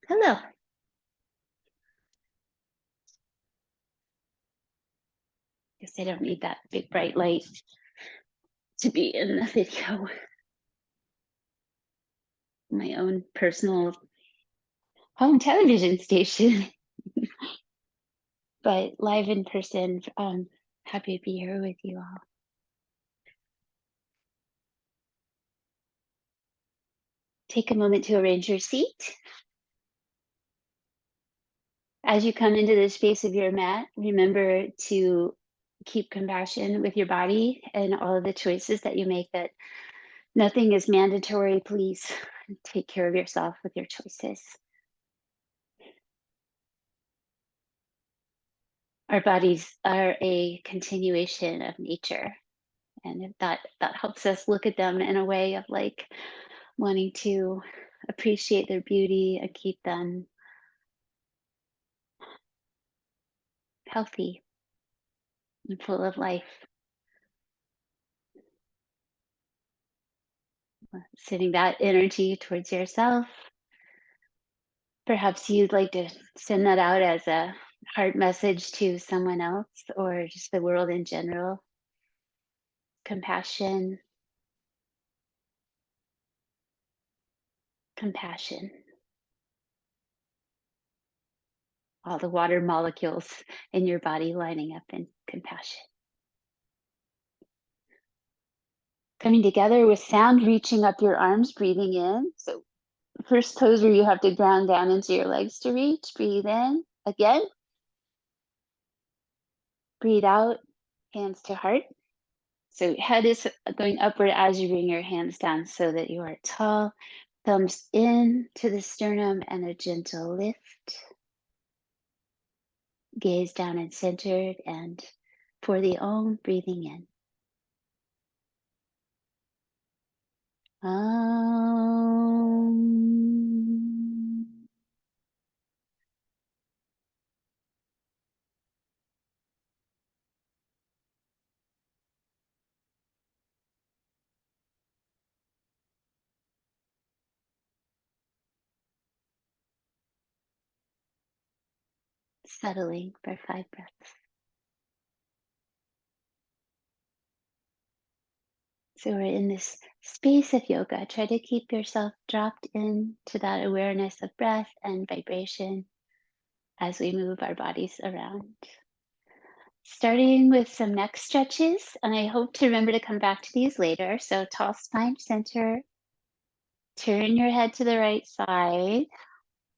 Hello. Guess I don't need that big bright light to be in the video. My own personal home television station, but live in person. Happy to be here with you all. Take a moment to arrange your seat. As you come into the space of your mat, remember to keep compassion with your body and all of the choices that you make, that nothing is mandatory. Please take care of yourself with your choices. Our bodies are a continuation of nature, and that helps us look at them in a way of like wanting to appreciate their beauty and keep them healthy and full of life. Sending that energy towards yourself. Perhaps you'd like to send that out as a heart message to someone else or just the world in general. Compassion. Compassion. All the water molecules in your body lining up in compassion. Coming together with sound, reaching up your arms, breathing in. So first pose where you have to ground down into your legs to reach. Breathe in again. Breathe out, hands to heart. So head is going upward as you bring your hands down so that you are tall. Thumbs in to the sternum and a gentle lift. Gaze down and centered, and for the Om, breathing in. Om. Settling for 5 breaths. So we're in this space of yoga. Try to keep yourself dropped into that awareness of breath and vibration as we move our bodies around. Starting with some neck stretches, and I hope to remember to come back to these later. So tall spine, center. Turn your head to the right side.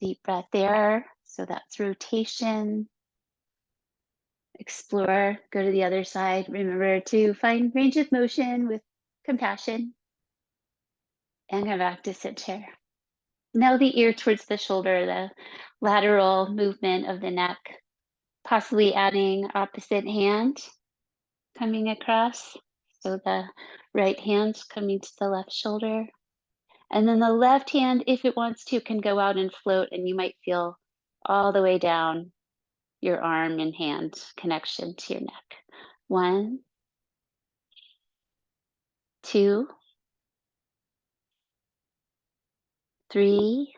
Deep breath there. So that's rotation. Explore, go to the other side. Remember to find range of motion with compassion. And come back to center. Now the ear towards the shoulder, the lateral movement of the neck, possibly adding opposite hand coming across. So the right hand's coming to the left shoulder. And then the left hand, if it wants to, can go out and float, and you might feel all the way down your arm and hand connection to your neck. 1, 2, 3.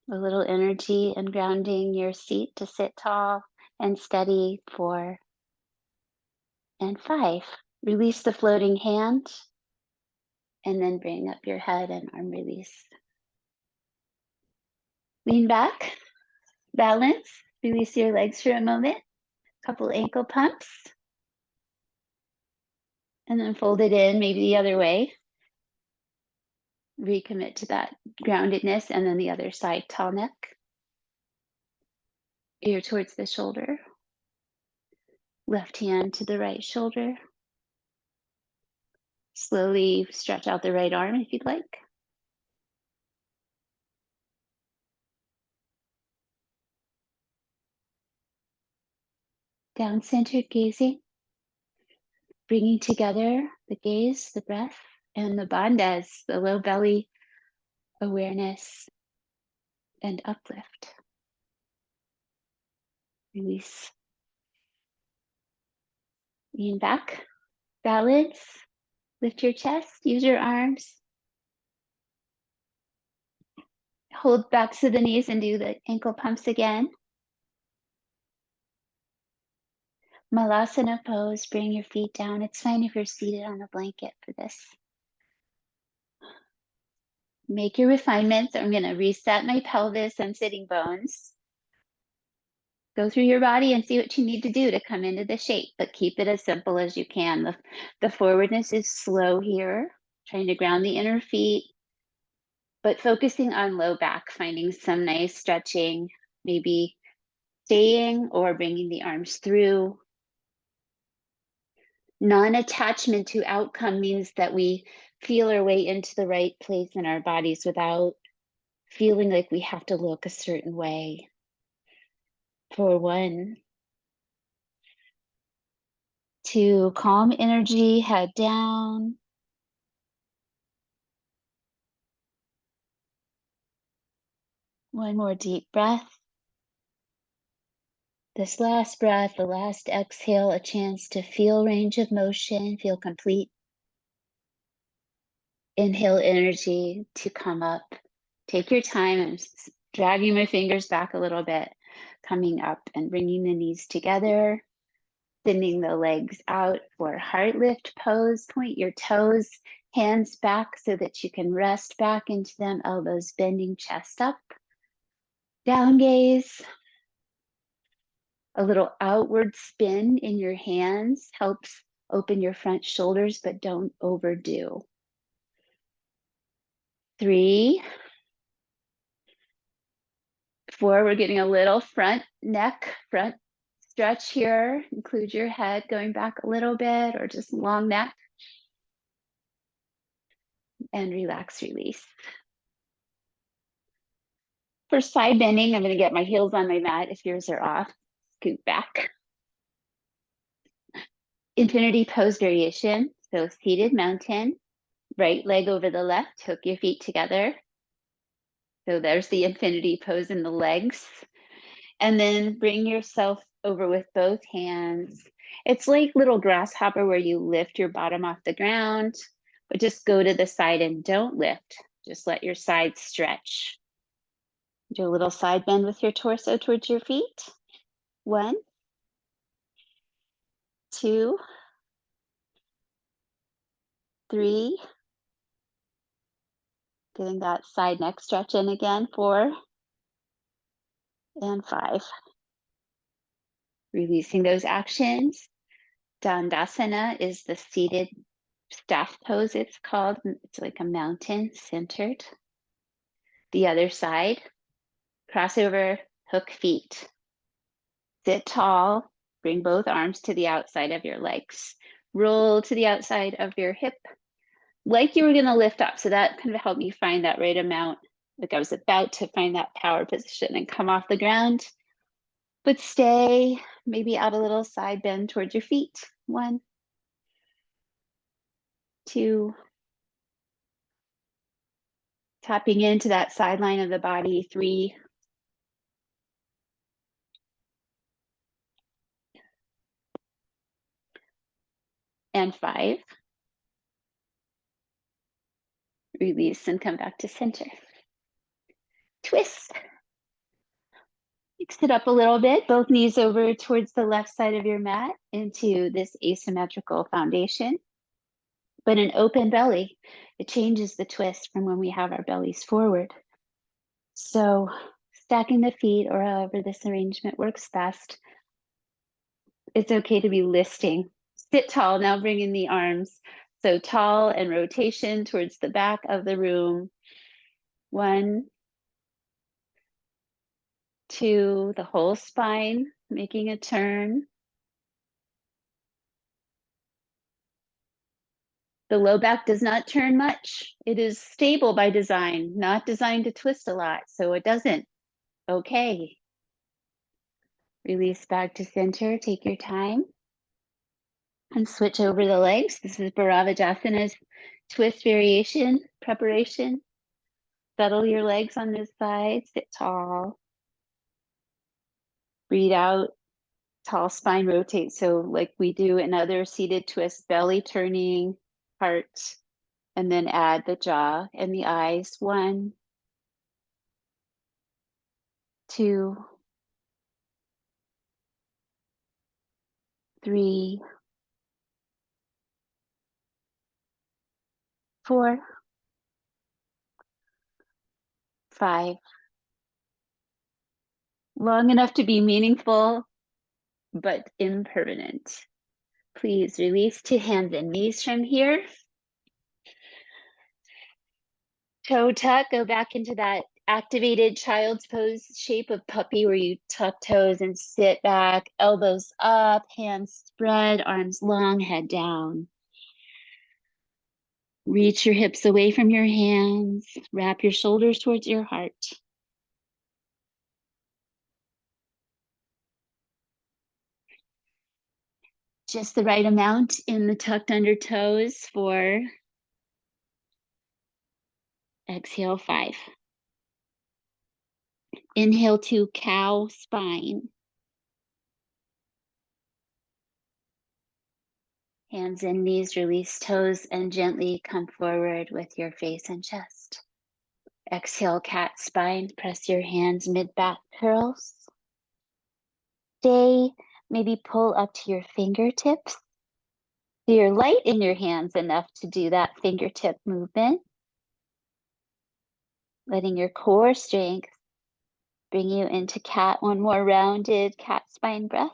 A little energy and grounding your seat to sit tall and steady. 4 and 5. Release the floating hand and then bring up your head and arm release. Lean back, balance, release your legs for a moment. Couple ankle pumps. And then fold it in, maybe the other way. Recommit to that groundedness, and then the other side, tall neck. Ear towards the shoulder. Left hand to the right shoulder. Slowly stretch out the right arm if you'd like. Down-centered gazing. Bringing together the gaze, the breath, and the bandhas, the low belly awareness and uplift. Release. Lean back, balance, lift your chest, use your arms. Hold backs to the knees and do the ankle pumps again. Malasana pose, bring your feet down. It's fine if you're seated on a blanket for this. Make your refinements. I'm going to reset my pelvis and sitting bones. Go through your body and see what you need to do to come into the shape, but keep it as simple as you can. The forwardness is slow here, trying to ground the inner feet, but focusing on low back, finding some nice stretching, maybe staying or bringing the arms through. Non-attachment to outcome means that we feel our way into the right place in our bodies without feeling like we have to look a certain way. For 1, 2, calm energy, head down. 1 more deep breath. This last breath, the last exhale, a chance to feel range of motion, feel complete. Inhale energy to come up. Take your time. I'm dragging my fingers back a little bit, coming up and bringing the knees together, sending the legs out for heart lift pose. Point your toes, hands back so that you can rest back into them, elbows bending, chest up. Down gaze. A little outward spin in your hands helps open your front shoulders, but don't overdo. 3, 4, we're getting a little front stretch here. Include your head going back a little bit or just long neck. And relax, release. For side bending, I'm going to get my heels on my mat. If yours are off, scoot back. Infinity pose variation. So seated mountain, right leg over the left, hook your feet together. So there's the infinity pose in the legs. And then bring yourself over with both hands. It's like little grasshopper where you lift your bottom off the ground, but just go to the side and don't lift. Just let your side stretch. Do a little side bend with your torso towards your feet. 1, 2, 3. Getting that side neck stretch in again. 4 and 5. Releasing those actions. Dandasana is the seated staff pose, it's called. It's like a mountain centered. The other side, crossover, hook feet. Sit tall, bring both arms to the outside of your legs. Roll to the outside of your hip, like you were gonna lift up. So that kind of helped me find that right amount. Like I was about to find that power position and come off the ground. But stay, maybe out a little side bend towards your feet. 1, 2. Tapping into that sideline of the body. 3. And 5. Release and come back to center. Twist. Mix it up a little bit, both knees over towards the left side of your mat into this asymmetrical foundation. But an open belly, it changes the twist from when we have our bellies forward. So stacking the feet or however this arrangement works best. It's okay to be listing. Sit tall, now bring in the arms. So tall and rotation towards the back of the room. 1, 2, the whole spine, making a turn. The low back does not turn much. It is stable by design, not designed to twist a lot, so it doesn't. Okay. Release back to center, take your time. And switch over the legs. This is Bharavajasana's twist variation preparation. Settle your legs on this side, sit tall. Breathe out, tall spine rotate. So like we do in other seated twists, belly turning, heart, and then add the jaw and the eyes. 1, 2, 3, 4, 5. Long enough to be meaningful, but impermanent. Please release to hands and knees from here. Toe tuck, go back into that activated child's pose shape of puppy where you tuck toes and sit back, elbows up, hands spread, arms long, head down. Reach your hips away from your hands, wrap your shoulders towards your heart. Just the right amount in the tucked under toes for exhale 5. Inhale to cow spine. Hands and knees, release toes, and gently come forward with your face and chest. Exhale, cat spine. Press your hands mid-back curls. Stay, maybe pull up to your fingertips. So you're light in your hands enough to do that fingertip movement. Letting your core strength bring you into cat. One more rounded cat spine breath.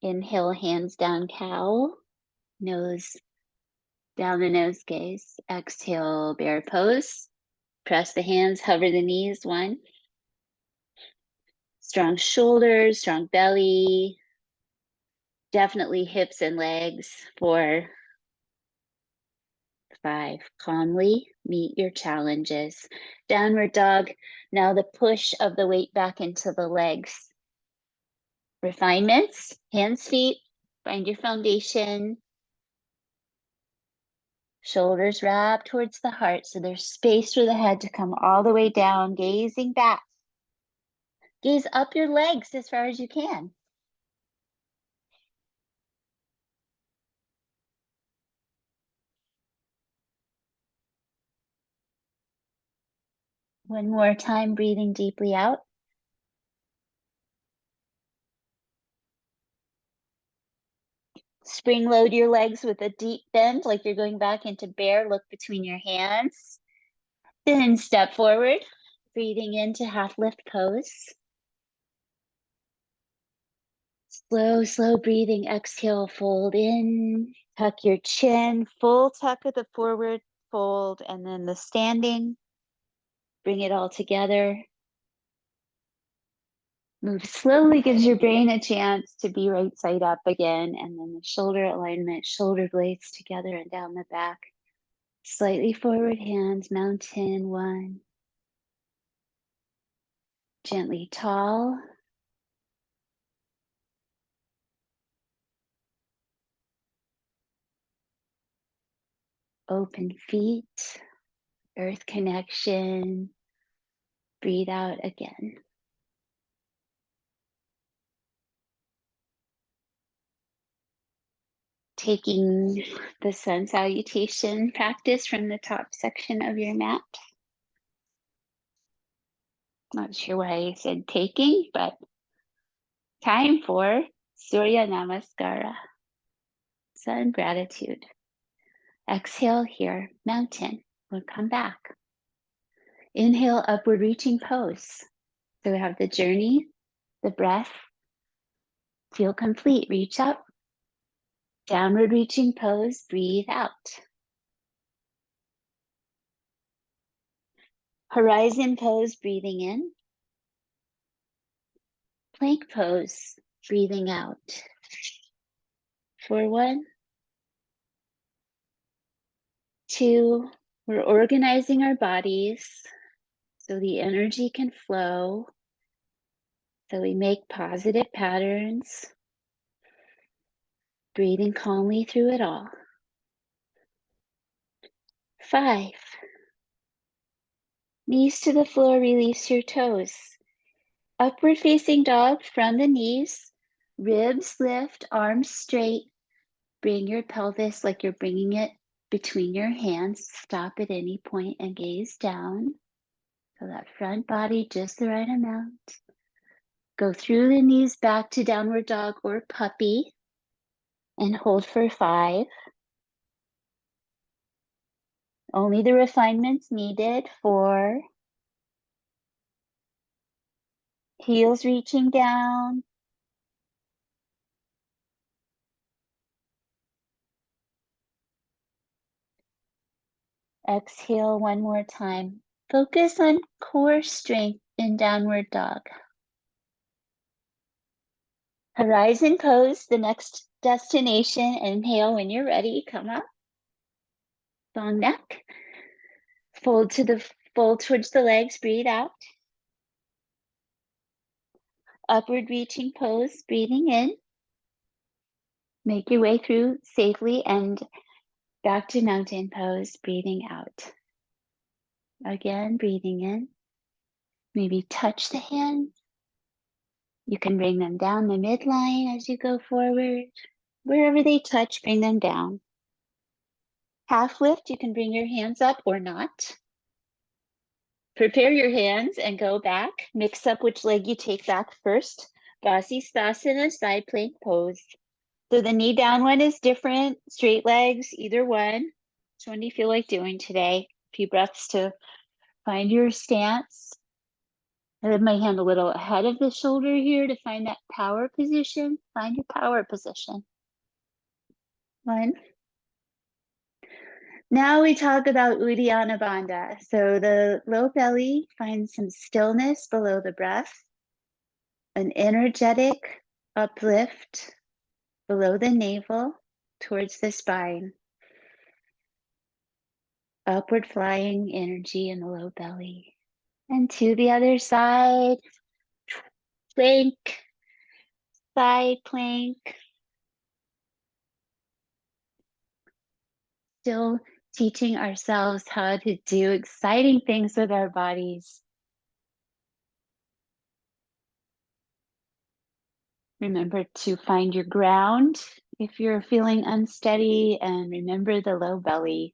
Inhale, hands down, cow. Nose down the nose gaze. Exhale, bear pose. Press the hands, hover the knees. 1. Strong shoulders, strong belly. Definitely hips and legs. 4. 5. Calmly meet your challenges. Downward dog. Now the push of the weight back into the legs. Refinements, hands, feet. Find your foundation. Shoulders wrap towards the heart, so there's space for the head to come all the way down, gazing back. Gaze up your legs as far as you can. One more time, breathing deeply out. Spring load your legs with a deep bend, like you're going back into bear. Look between your hands. Then step forward, breathing into half lift pose. Slow breathing. Exhale, fold in. Tuck your chin, full tuck of the forward fold, and then the standing. Bring it all together. Move slowly, gives your brain a chance to be right side up again. And then the shoulder alignment, shoulder blades together and down the back. Slightly forward, hands, mountain. 1. Gently tall. Open feet, earth connection. Breathe out again. Taking the sun salutation practice from the top section of your mat. Not sure why I said taking, but time for Surya Namaskara. Sun gratitude. Exhale here, mountain. We'll come back. Inhale, upward reaching pose. So we have the journey, the breath. Feel complete, reach up. Downward reaching pose, breathe out. Horizon pose, breathing in. Plank pose, breathing out. For 1, 2, we're organizing our bodies so the energy can flow, so we make positive patterns, breathing calmly through it all. 5, knees to the floor, release your toes. Upward facing dog from the knees, ribs lift, arms straight. Bring your pelvis like you're bringing it between your hands. Stop at any point and gaze down. So that front body, just the right amount. Go through the knees back to downward dog or puppy and hold for 5. Only the refinements needed. 4. Heels reaching down. Exhale one more time. Focus on core strength in downward dog. Horizon pose, the next destination. Inhale when you're ready. Come up. Long neck. Fold towards the legs. Breathe out. Upward reaching pose. Breathing in. Make your way through safely and back to mountain pose. Breathing out. Again, breathing in. Maybe touch the hands. You can bring them down the midline as you go forward. Wherever they touch, bring them down. Half lift, you can bring your hands up or not. Prepare your hands and go back. Mix up which leg you take back first. Vasisthasana, side plank pose. So the knee down one is different. Straight legs, either one. Which one do you feel like doing today? A few breaths to find your stance. I have my hand a little ahead of the shoulder here to find that power position. Find your power position. 1. Now we talk about Uddiyana Bandha. So the low belly finds some stillness below the breath, an energetic uplift below the navel towards the spine, upward flying energy in the low belly. And to the other side, plank, side plank. Still teaching ourselves how to do exciting things with our bodies. Remember to find your ground if you're feeling unsteady, and remember the low belly.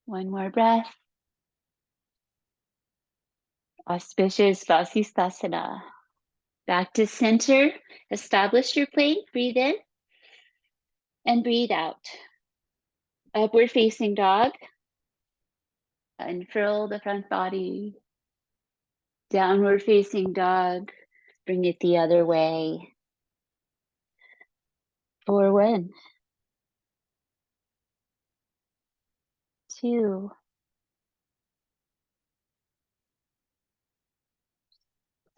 One more breath. Auspicious Vasisthasana. Back to center. Establish your plank. Breathe in and breathe out. Upward facing dog. Unfurl the front body. Downward facing dog. Bring it the other way. For 1, 2,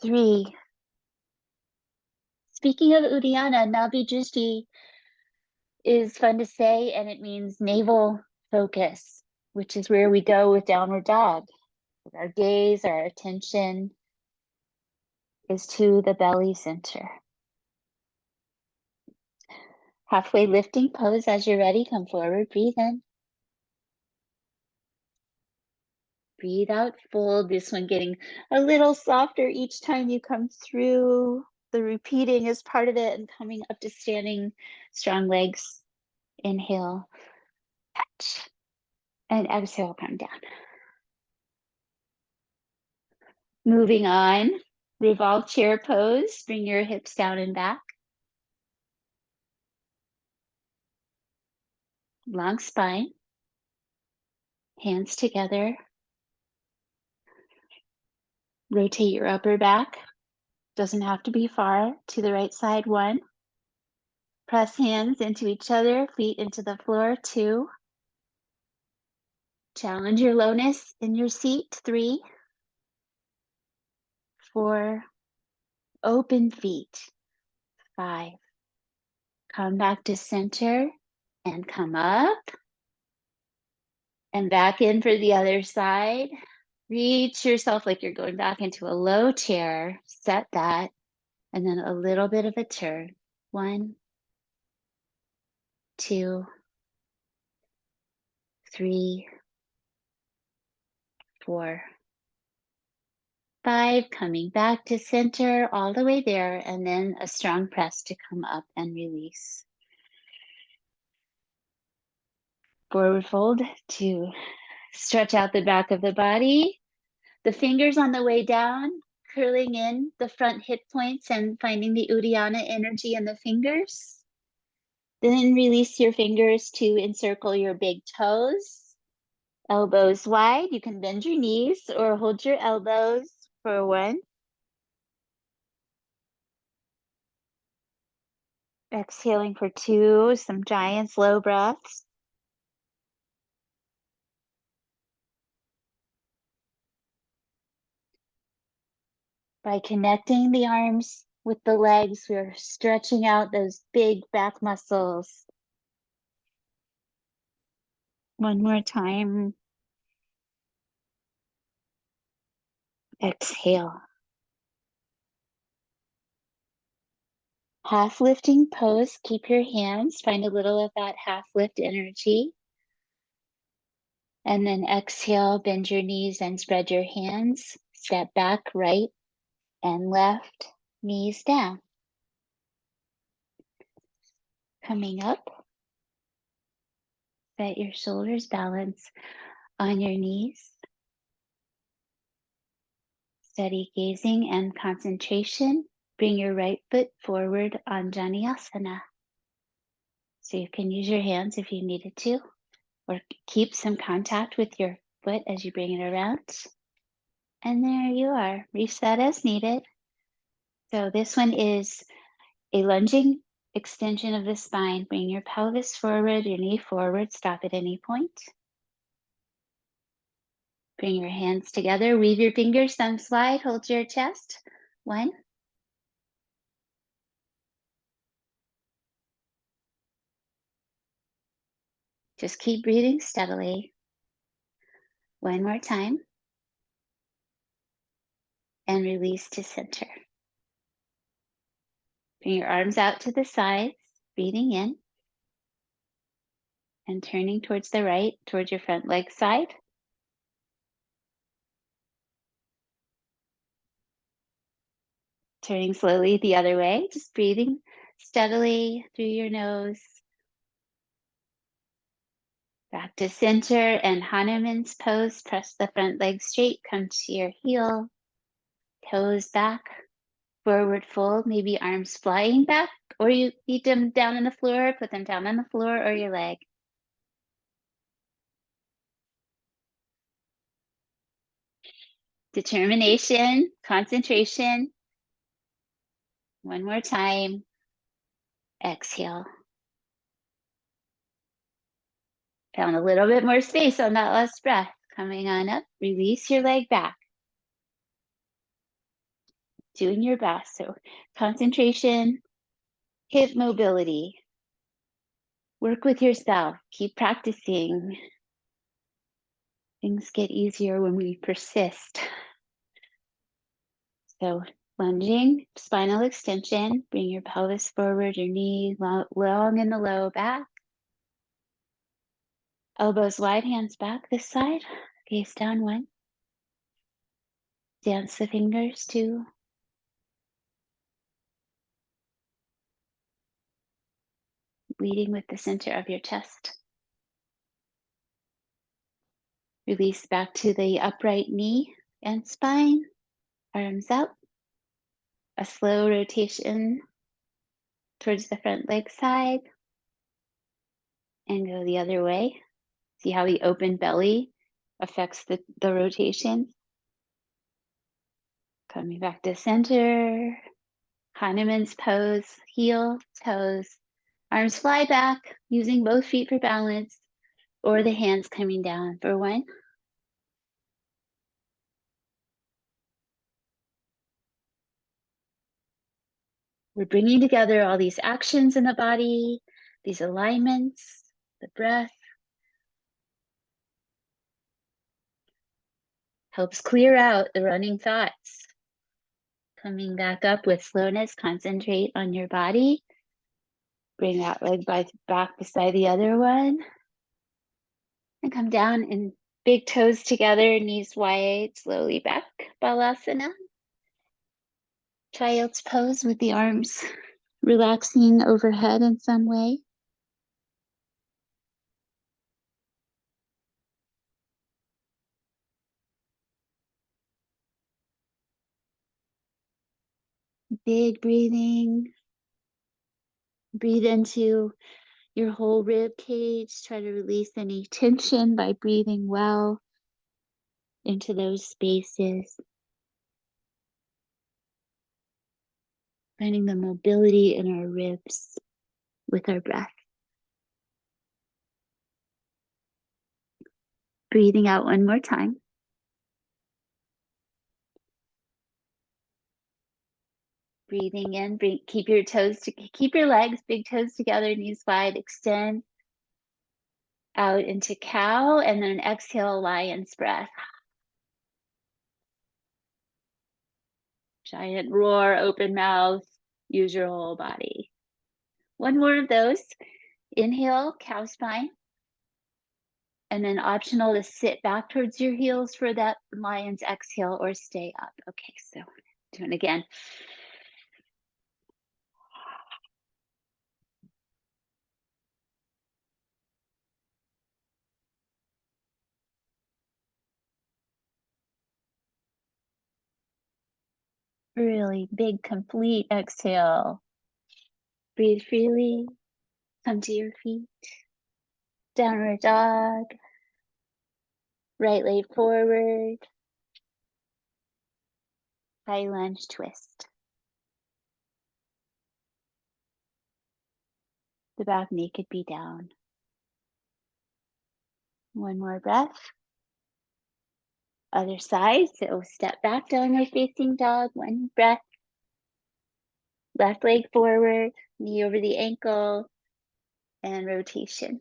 3. Speaking of Uddiyana, Nabhi is fun to say, and it means navel focus, which is where we go with downward dog. Our gaze, our attention is to the belly center. Halfway lifting pose. As you're ready, come forward, breathe in. Breathe out, fold. This one getting a little softer each time you come through. The repeating is part of it, and coming up to standing, strong legs. Inhale, catch, and exhale, come down. Moving on, revolve chair pose. Bring your hips down and back. Long spine. Hands together. Rotate your upper back. Doesn't have to be far. To the right side, 1. Press hands into each other, feet into the floor, 2. Challenge your lowness in your seat, 3. 4. Open feet, 5. Come back to center and come up. And back in for the other side. Reach yourself like you're going back into a low chair. Set that. And then a little bit of a turn. 1, 2, 3, 4, 5. Coming back to center all the way there. And then a strong press to come up and release. Forward fold, 2, Stretch out the back of the body. The fingers on the way down, curling in the front hip points and finding the Uddiyana energy in the fingers. Then release your fingers to encircle your big toes. Elbows wide. You can bend your knees or hold your elbows for 1. Exhaling for 2, some giant slow breaths. By connecting the arms with the legs, we're stretching out those big back muscles. One more time. Exhale. Half lifting pose. Keep your hands. Find a little of that half lift energy. And then exhale, bend your knees and spread your hands. Step back, right and left, knees down. Coming up, set your shoulders balance on your knees. Steady gazing and concentration. Bring your right foot forward on Janiyasana. So you can use your hands if you needed to, or keep some contact with your foot as you bring it around. And there you are, reset as needed. So this one is a lunging extension of the spine. Bring your pelvis forward, your knee forward, stop at any point. Bring your hands together, weave your fingers, thumbs wide, hold your chest. 1. Just keep breathing steadily. 1 more time. And release to center. Bring your arms out to the sides, breathing in. And turning towards the right, towards your front leg side. Turning slowly the other way, just breathing steadily through your nose. Back to center and Hanuman's pose. Press the front leg straight, come to your heel. Toes back, forward fold, maybe arms flying back, or you need them down on the floor, put them down on the floor or your leg. Determination, concentration. 1 more time. Exhale. Found a little bit more space on that last breath. Coming on up, release your leg back. Doing your best. So concentration, hip mobility. Work with yourself. Keep practicing. Things get easier when we persist. So lunging, spinal extension. Bring your pelvis forward, your knee long in the low back. Elbows wide, hands back this side. Gaze down 1. Dance the fingers 2. Leading with the center of your chest. Release back to the upright knee and spine. Arms out. A slow rotation towards the front leg side. And go the other way. See how the open belly affects the rotation. Coming back to center. Hanuman's pose, heel, toes. Arms fly back, using both feet for balance, or the hands coming down for 1. We're bringing together all these actions in the body, these alignments, the breath. Helps clear out the running thoughts. Coming back up with slowness, concentrate on your body. Bring that leg back beside the other one. And come down in big toes together, knees wide, slowly back, Balasana. Child's pose with the arms relaxing overhead in some way. Big breathing. Breathe into your whole rib cage. Try to release any tension by breathing well into those spaces. Finding the mobility in our ribs with our breath. Breathing out one more time. Breathing in, keep your keep your legs, big toes together, knees wide, extend out into cow, and then exhale, lion's breath. Giant roar, open mouth, use your whole body. One more of those. Inhale, cow spine. And then optional to sit back towards your heels for that lion's exhale or stay up. Okay, so doing it again. Really big, complete exhale. Breathe freely. Come to your feet. Downward dog. Right leg forward. High lunge twist. The back knee could be down. One more breath. Other side. So step back, downward facing dog. One breath. Left leg forward. Knee over the ankle. And rotation.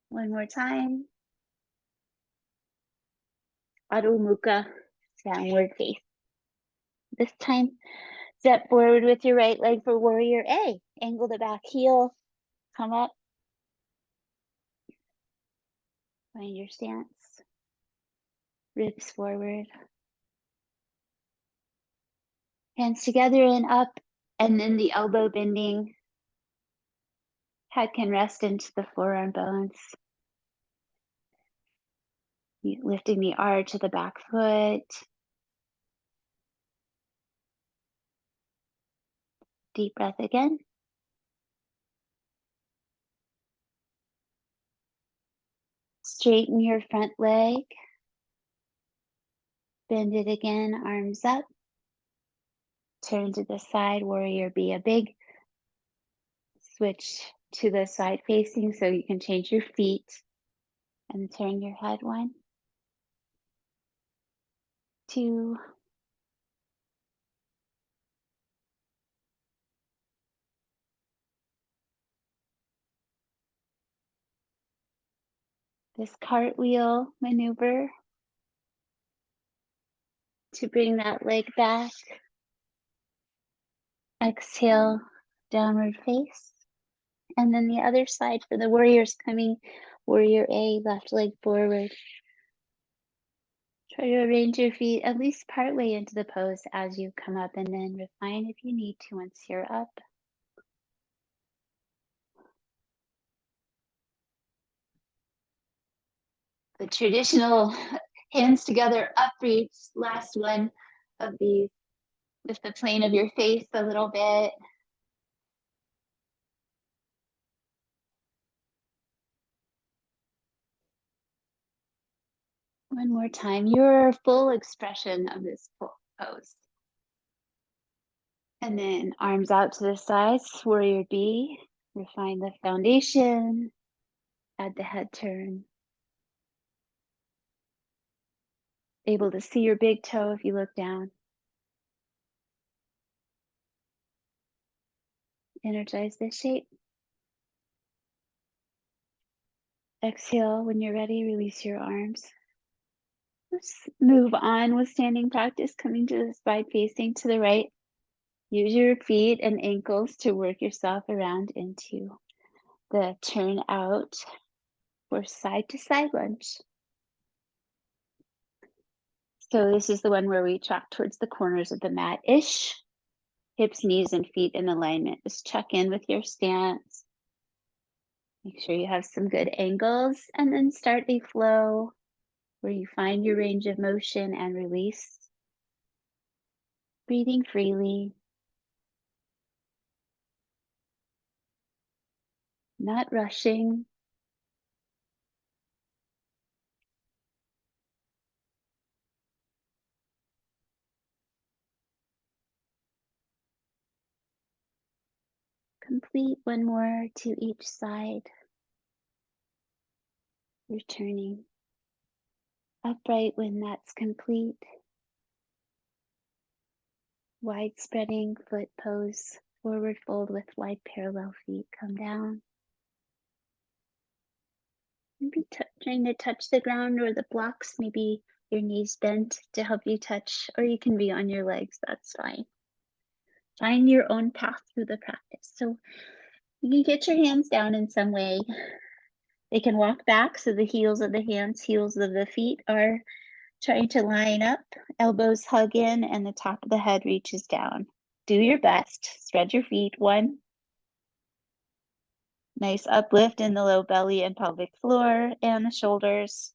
One more time. Adho Mukha, downward face. This time, step forward with your right leg for warrior A. Angle the back heel, come up. Find your stance. Ribs forward. Hands together and up, and then the elbow bending. Head can rest into the forearm bones. Lifting the arch of the back foot. Deep breath again. Straighten your front leg. Bend it again, arms up. Turn to the side, warrior B. A big switch to the side facing so you can change your feet and turn your head. 1, 2, this cartwheel maneuver to bring that leg back. Exhale, downward face. And then the other side for the warriors coming, warrior A, left leg forward. Try to arrange your feet at least partway into the pose as you come up, and then refine if you need to once you're up. The traditional hands together up reach, last one of these. Lift the plane of your face a little bit. One more time, your full expression of this pose. And then arms out to the sides, warrior B. Refine the foundation, add the head turn. Able to see your big toe if you look down. Energize this shape. Exhale, when you're ready, release your arms. Let's move on with standing practice, coming to the side facing to the right. Use your feet and ankles to work yourself around into the turn out for side to side lunge. So this is the one where we track towards the corners of the mat-ish. Hips, knees, and feet in alignment. Just check in with your stance. Make sure you have some good angles, and then start a flow. where you find your range of motion and release. Breathing freely, not rushing. Complete one more to each side. Returning. Upright when that's complete. Wide spreading foot pose. Forward fold with wide parallel feet. Come down. Maybe trying to touch the ground or the blocks. Maybe your knees bent to help you touch, or you can be on your legs. That's fine. Find your own path through the practice. So you can get your hands down in some way. They can walk back, so the heels of the hands, heels of the feet are trying to line up. Elbows hug in and the top of the head reaches down. Do your best. Spread your feet. One. Nice uplift in the low belly and pelvic floor and the shoulders.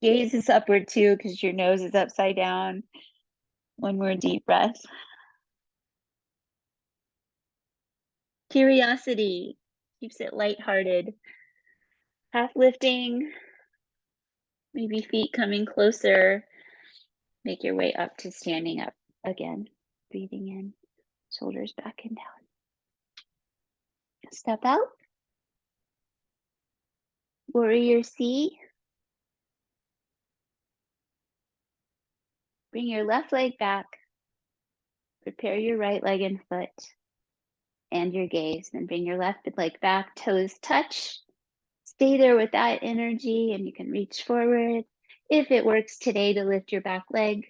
Gaze is upward too, because your nose is upside down. One more deep breath. Curiosity keeps it lighthearted. Half lifting, maybe feet coming closer. Make your way up to standing up again. Breathing in, shoulders back and down. Step out. Warrior C. Bring your left leg back. Prepare your right leg and foot and your gaze. Then bring your left leg back, toes touch. Stay there with that energy and you can reach forward. If it works today to lift your back leg,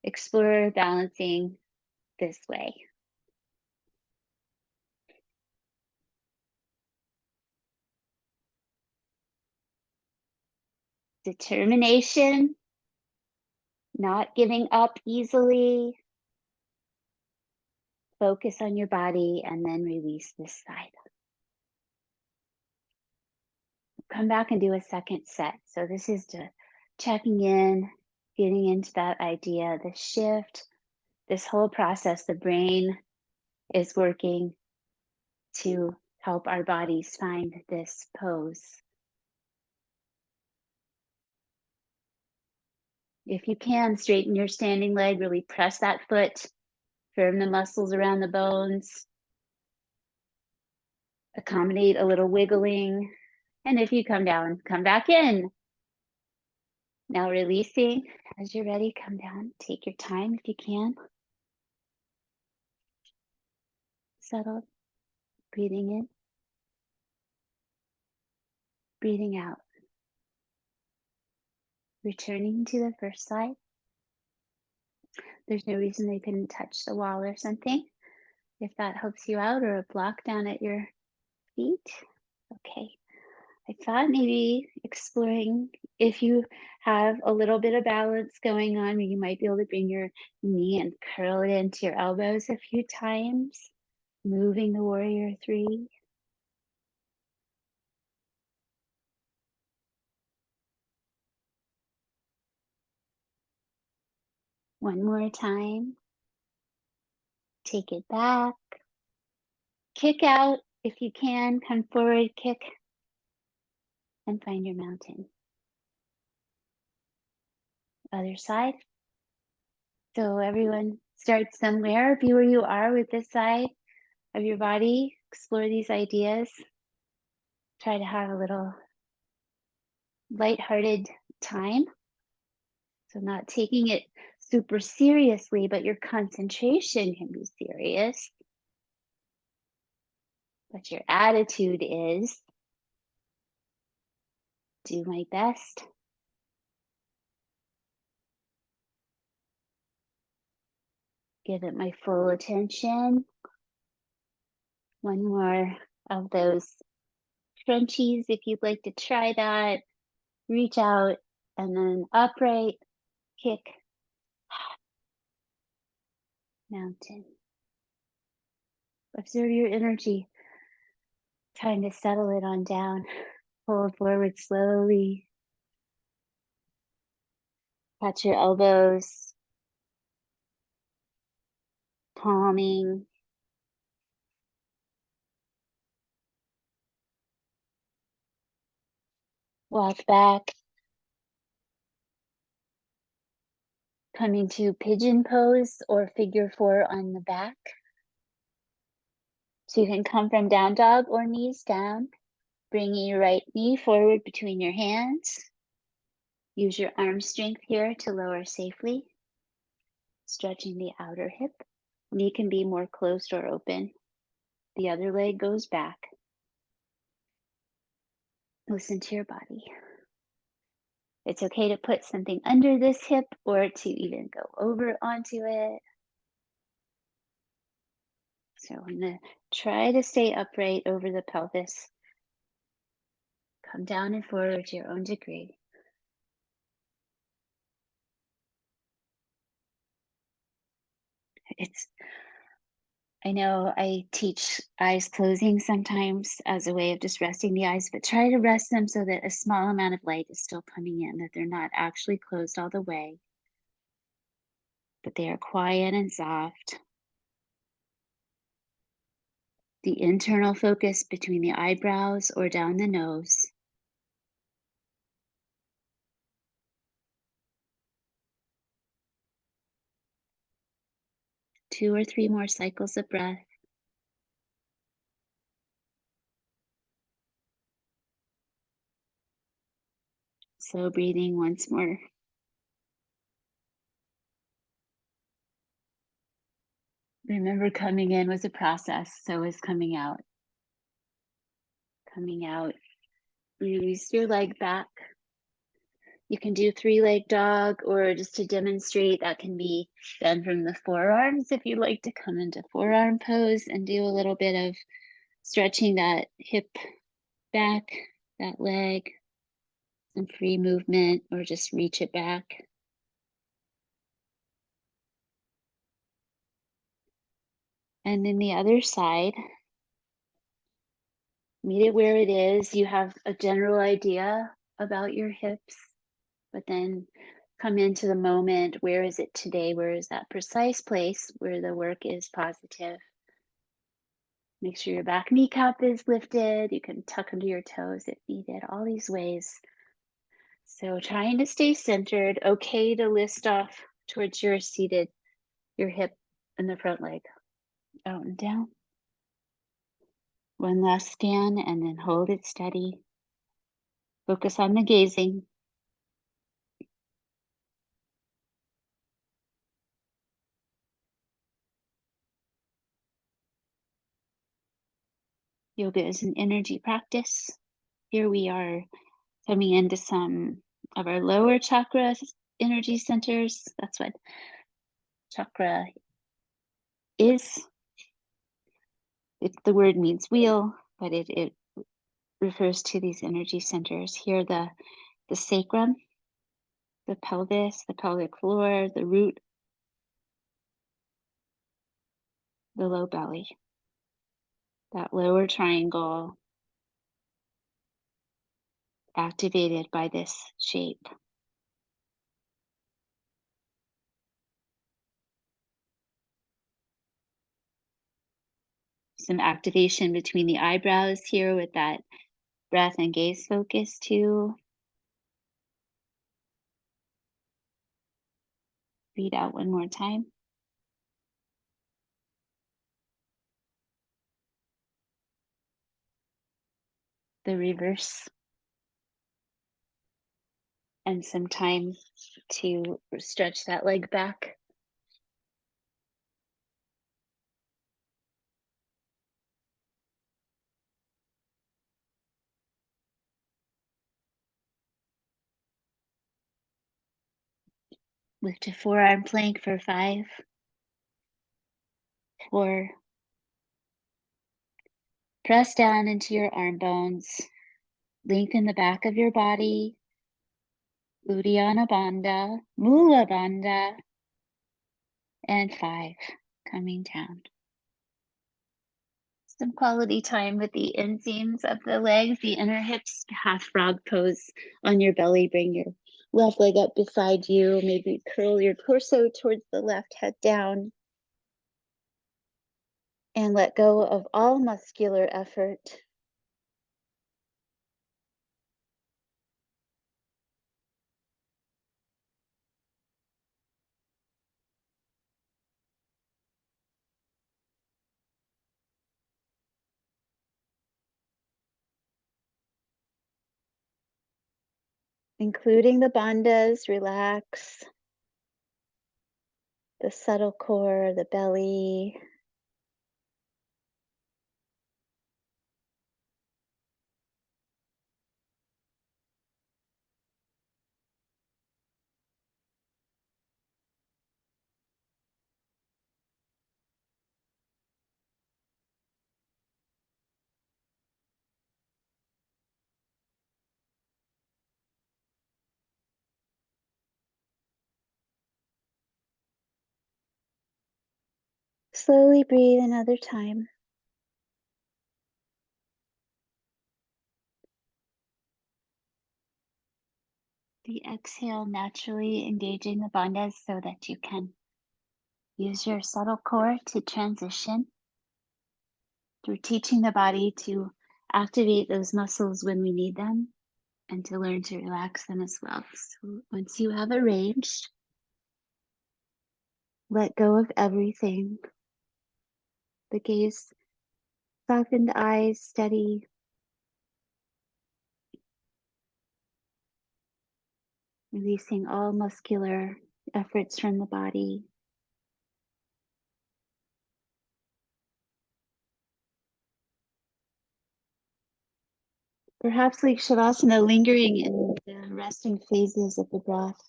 explore balancing this way. Determination, not giving up easily. Focus on your body and then release this side. Come back and do a second set. So this is to checking in, getting into that idea, the shift, this whole process, the brain is working to help our bodies find this pose. If you can, straighten your standing leg, really press that foot, firm the muscles around the bones, accommodate a little wiggling. And if you come down, come back in. Now releasing, as you're ready, come down, take your time if you can. Settle, breathing in, breathing out. Returning to the first side. There's no reason they couldn't touch the wall or something, if that helps you out, or a block down at your feet. Okay. I thought maybe exploring if you have a little bit of balance going on, you might be able to bring your knee and curl it into your elbows a few times, moving the warrior three. One more time. Take it back. Kick out if you can. Come forward, kick, and find your mountain. Other side. So everyone start somewhere. Be where you are with this side of your body. Explore these ideas. Try to have a little lighthearted time. So not taking it super seriously, but your concentration can be serious. But your attitude is, do my best. Give it my full attention. One more of those crunchies if you'd like to try that. Reach out and then upright, kick, mountain. Observe your energy. Time to settle it on down. Fold forward slowly. Touch your elbows, palming. Walk back, coming to pigeon pose or figure four on the back. So you can come from down dog or knees down, bringing your right knee forward between your hands. Use your arm strength here to lower safely. Stretching the outer hip. Knee can be more closed or open. The other leg goes back. Listen to your body. It's okay to put something under this hip or to even go over onto it. So I'm going to try to stay upright over the pelvis. Come down and forward to your own degree. I know I teach eyes closing sometimes as a way of just resting the eyes, but try to rest them so that a small amount of light is still coming in, that they're not actually closed all the way, but they are quiet and soft. The internal focus between the eyebrows or down the nose. Two or three more cycles of breath. Slow breathing once more. Remember, coming in was a process, so is coming out. Coming out, release your leg back. You can do three-leg dog, or just to demonstrate, that can be done from the forearms if you'd like to come into forearm pose and do a little bit of stretching that hip back, that leg, some free movement, or just reach it back. And then the other side, meet it where it is. You have a general idea about your hips, but then come into the moment. Where is it today? Where is that precise place where the work is positive? Make sure your back kneecap is lifted. You can tuck under your toes if needed, all these ways. So trying to stay centered, okay to list off towards your seated, your hip and the front leg, out and down. One last scan and then hold it steady. Focus on the gazing. Yoga is an energy practice. Here we are coming into some of our lower chakra energy centers. That's what chakra is. The word means wheel, but it refers to these energy centers. Here, the sacrum, the pelvis, the pelvic floor, the root, the low belly. That lower triangle activated by this shape. Some activation between the eyebrows here with that breath and gaze focus too. Breathe out one more time. The reverse. And some time to stretch that leg back. Lift to forearm plank for 5, 4. Press down into your arm bones. Lengthen the back of your body. Uddiyana Bandha, Mula Bandha, and 5. Coming down. Some quality time with the inseams of the legs, the inner hips, half frog pose on your belly. Bring your left leg up beside you. Maybe curl your torso towards the left, head down. And let go of all muscular effort. Including the bandhas, relax the subtle core, the belly. Slowly breathe another time. The exhale naturally engaging the bandhas so that you can use your subtle core to transition through teaching the body to activate those muscles when we need them and to learn to relax them as well. So once you have arranged, let go of everything. The gaze, softened eyes, steady. Releasing all muscular efforts from the body. Perhaps like Shavasana, lingering in the resting phases of the breath.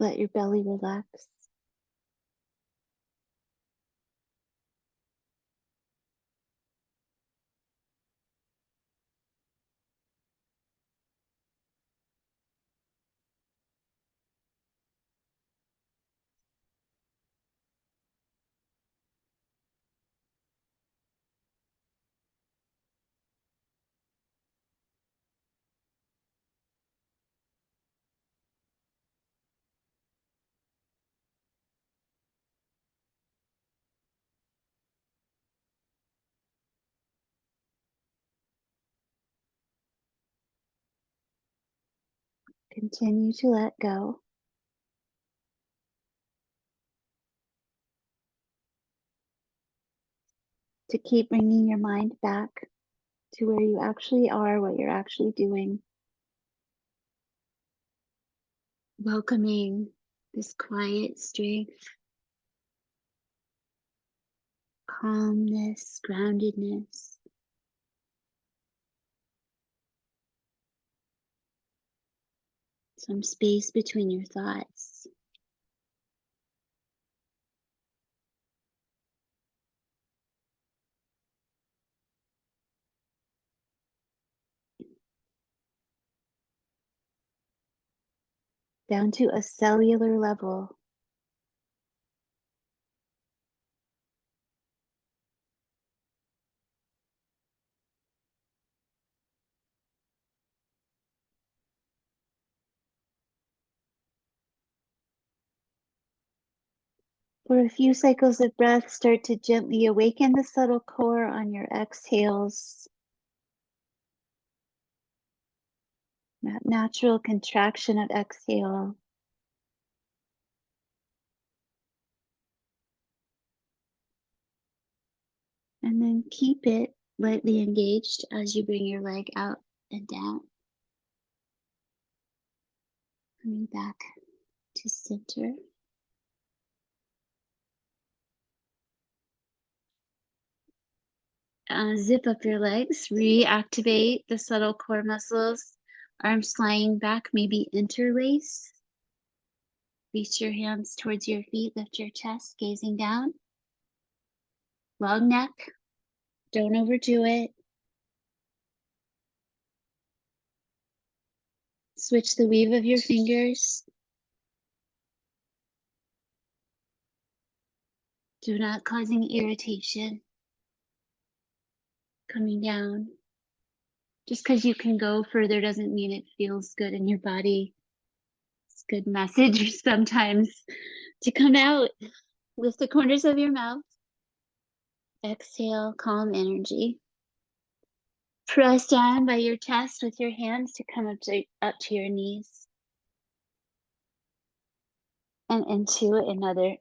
Let your belly relax. Continue to let go. To keep bringing your mind back to where you actually are, what you're actually doing. Welcoming this quiet strength, calmness, groundedness. Some space between your thoughts. Down to a cellular level. For a few cycles of breath, start to gently awaken the subtle core on your exhales. That natural contraction of exhale. And then keep it lightly engaged as you bring your leg out and down. Coming back to center. Zip up your legs, reactivate the subtle core muscles. Arms flying back, maybe interlace. Reach your hands towards your feet, lift your chest, gazing down. Long neck, don't overdo it. Switch the weave of your fingers. So not causing irritation. Coming down. Just because you can go further doesn't mean it feels good in your body. It's a good message sometimes to come out. Lift the corners of your mouth. Exhale, calm energy. Press down by your chest with your hands to come up to your knees. And into another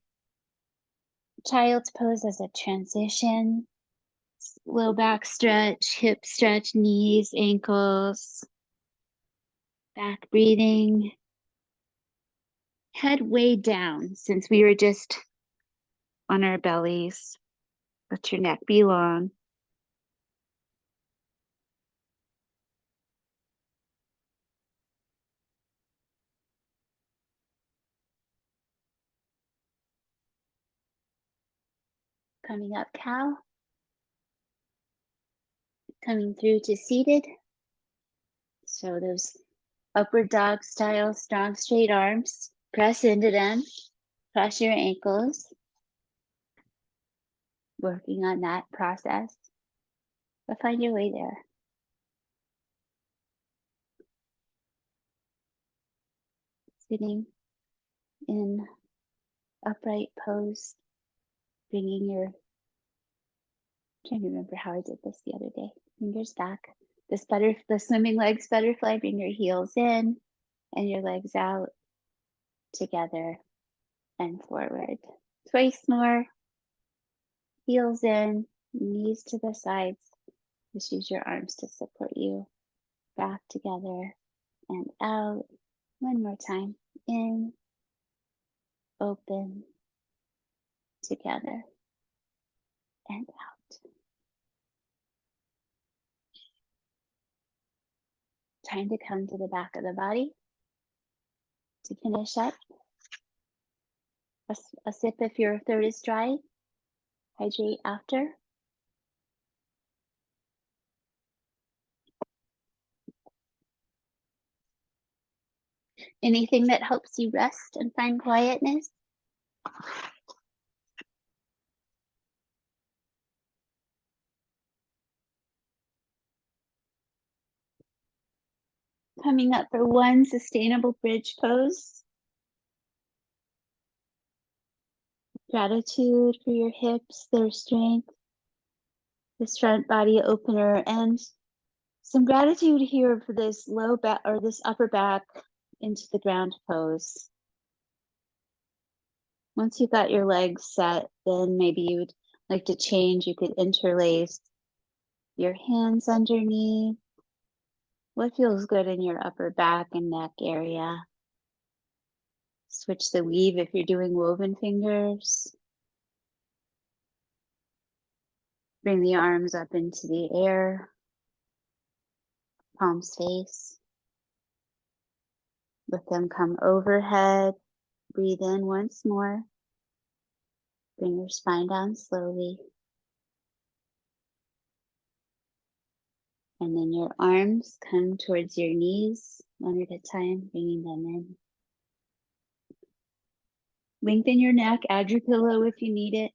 child's pose as a transition. Low back stretch, hip stretch, knees, ankles. Back breathing. Head way down since we were just on our bellies. Let your neck be long. Coming up cow. Coming through to seated. So those upward dog style strong straight arms. Press into them. Cross your ankles. Working on that process. But find your way there. Sitting in upright pose. Bringing your, trying to remember how I did this the other day. Fingers back. The swimming legs butterfly. Bring your heels in and your legs out together and forward. Twice more. Heels in, knees to the sides. Just use your arms to support you. Back together and out. One more time. In, open, together, and out. Time to come to the back of the body to finish up. A sip if your throat is dry. Hydrate after. Anything that helps you rest and find quietness. Coming up for one sustainable bridge pose. Gratitude for your hips, their strength, this front body opener, and some gratitude here for this low back or this upper back into the ground pose. Once you've got your legs set, then maybe you would like to change. You could interlace your hands underneath. What feels good in your upper back and neck area? Switch the weave if you're doing woven fingers. Bring the arms up into the air. Palms face. Let them come overhead. Breathe in once more. Bring your spine down slowly. And then your arms come towards your knees, one at a time, bringing them in. Lengthen your neck, add your pillow if you need it.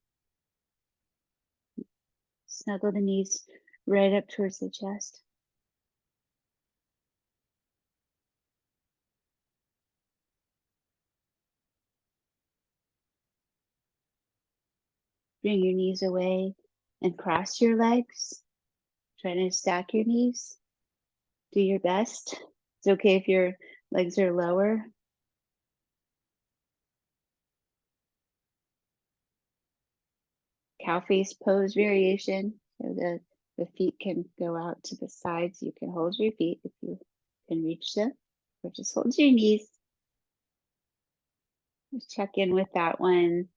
Snuggle the knees right up towards the chest. Bring your knees away and cross your legs. Try to stack your knees. Do your best. It's okay if your legs are lower. Cow face pose variation. So the feet can go out to the sides. You can hold your feet if you can reach them, or just hold your knees. Just check in with that one.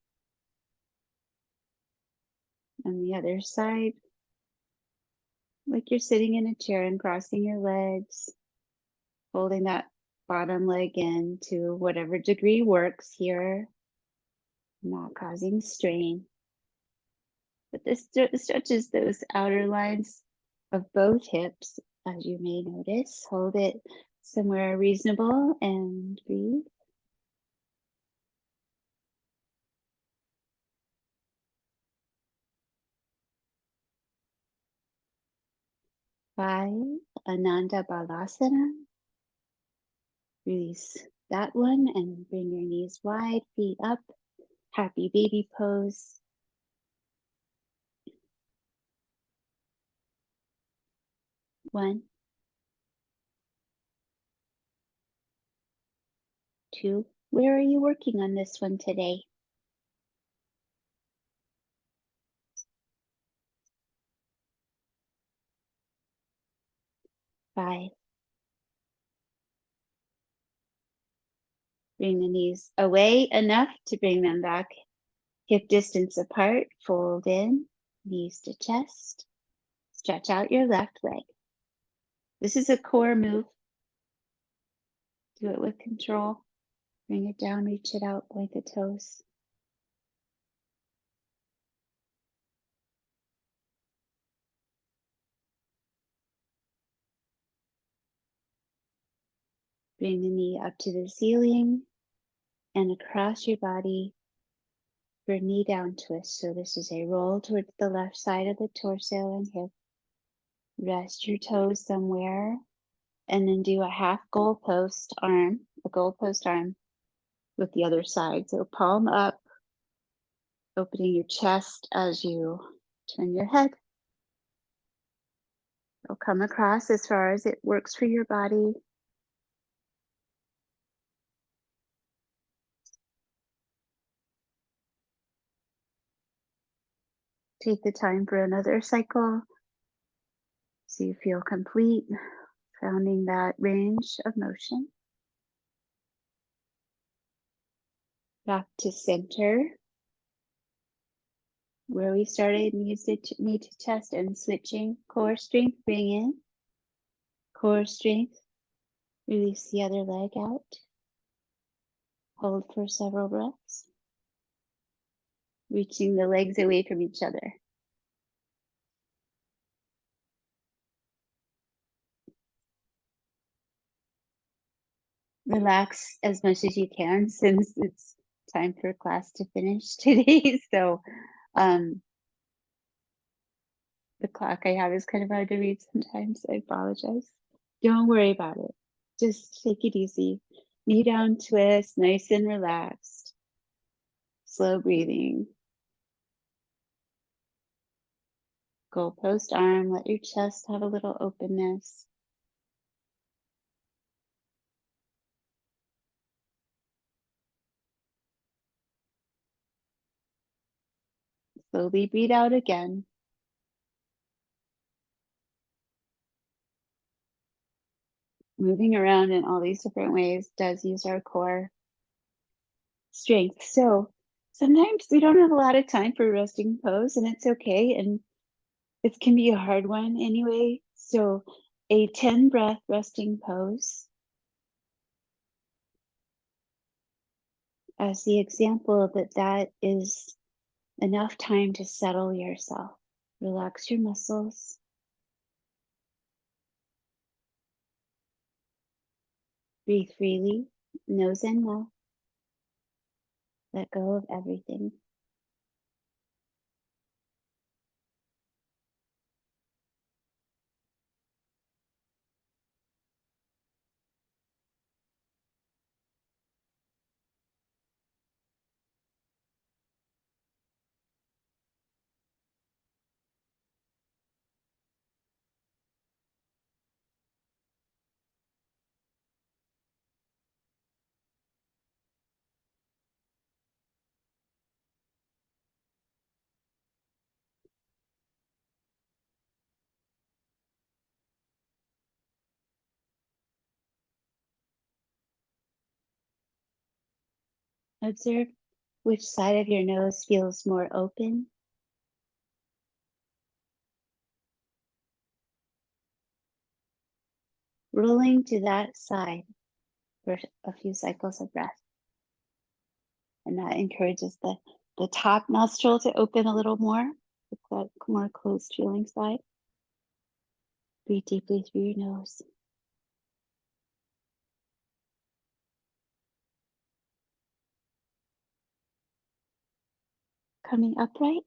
On the other side, like you're sitting in a chair and crossing your legs, holding that bottom leg in to whatever degree works here, not causing strain. But this stretches those outer lines of both hips, as you may notice. Hold it somewhere reasonable and breathe. 5, Ananda Balasana. Release that one and bring your knees wide, feet up. Happy baby pose. 1, 2. Where are you working on this one today? 5. Bring the knees away enough to bring them back hip distance apart. Fold in, knees to chest. Stretch out your left leg. This is a core move. Do it with control. Bring it down, reach it out, point the toes. Bring the knee up to the ceiling and across your body for a knee down twist. So this is a roll towards the left side of the torso and hip. Rest your toes somewhere and then do a half goalpost arm, with the other side. So palm up, opening your chest as you turn your head. It'll come across as far as it works for your body. Take the time for another cycle so you feel complete, founding that range of motion. Back to center, where we started, knee to chest and switching. Core strength, bring in. Core strength, release the other leg out. Hold for several breaths. Reaching the legs away from each other. Relax as much as you can since it's time for class to finish today. So the clock I have is kind of hard to read sometimes. I apologize. Don't worry about it. Just take it easy. Knee down twist, nice and relaxed. Slow breathing. Goalpost arm, let your chest have a little openness. Slowly breathe out again. Moving around in all these different ways does use our core strength. So sometimes we don't have a lot of time for resting pose, and it's okay. And it can be a hard one anyway. So a 10 breath resting pose as the example that is enough time to settle yourself. Relax your muscles. Breathe freely, nose and mouth. Let go of everything. Observe which side of your nose feels more open. Rolling to that side for a few cycles of breath. And that encourages the top nostril to open a little more, the more closed feeling side. Breathe deeply through your nose. Coming upright.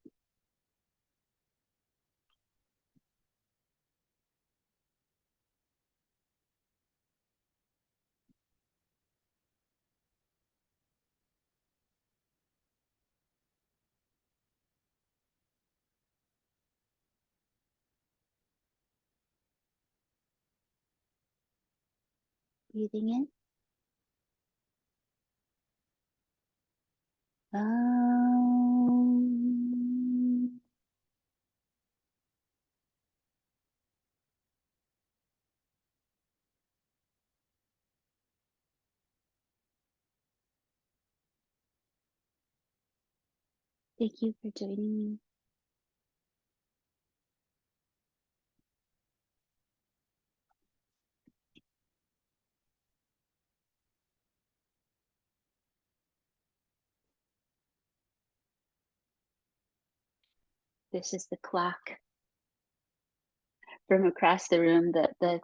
Breathing in. Um, Thank you for joining me. This is the clock from across the room. The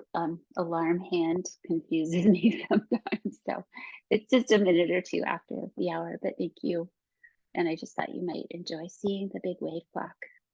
alarm hand confuses me sometimes. So it's just a minute or two after the hour, but thank you. And I just thought you might enjoy seeing the big wave clock.